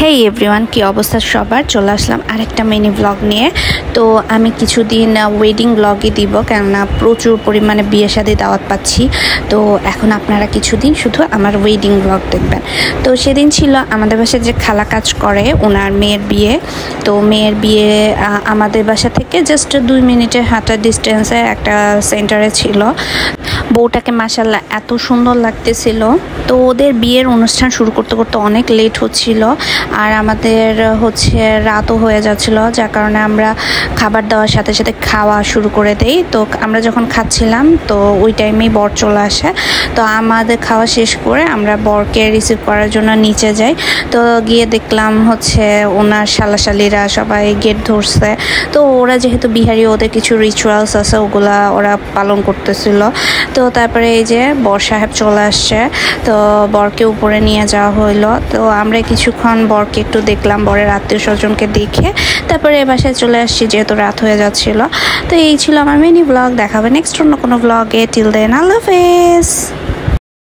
হেই everyone, কি অবস্থা সবার? চলে আসলাম আরেকটা মিনি ব্লগ নিয়ে। তো আমি কিছুদিন ওয়েডিং ব্লগই দিব, কেননা প্রচুর পরিমাণে বিয়ে শাদী দাওয়াত পাচ্ছি। তো এখন আপনারা কিছুদিন শুধু আমার ওয়েডিং ব্লগ দেখবেন। তো সেদিন ছিল আমাদের বাসায় যে খালা কাজ করে ওনার মেয়ের বিয়ে। তো মেয়ের বিয়ে আমাদের বাসা থেকে জাস্ট 2 মিনিটের হাঁটার ডিস্টেন্সে একটা সেন্টারে ছিল। বউটাকে মাশাআল্লাহ এত সুন্দর লাগতেছিল। তো ওদের বিয়ের অনুষ্ঠান শুরু করতে করতে অনেক লেট হচ্ছিল, আর আমাদের রাতও হয়ে যাচ্ছিল, যার কারণে আমরা খাবার দেওয়ার সাথে সাথে খাওয়া শুরু করে দেই। তো আমরা যখন খাচ্ছিলাম তো ওই টাইমেই বর চলে আসে। তো আমাদের খাওয়া শেষ করে আমরা বরকে রিসিভ করার জন্য নিচে যাই। তো গিয়ে দেখলাম ওনার শালাশালিরা সবাই গেট ধরছে। তো ওরা যেহেতু বিহারি, ওদের কিছু রিচুয়ালস আছে, ওগুলা ওরা পালন করতেছিল। তো তারপরে এই যে বর সাহেব চলে আসছে, তো বরকে উপরে নিয়ে যাওয়া হইলো। তো আমরা কিছুক্ষণ বরকে একটু দেখলাম, বরের আত্মীয় স্বজনকে দেখে তারপরে এ বাসায় চলে আসছি, যেহেতু রাত হয়ে যাচ্ছিল। তো এই ছিল আমার মিনি ব্লগ। দেখাবে নেক্সট অন্য কোনো ব্লগে। টিল দেন, আল্লাহ হাফেজ।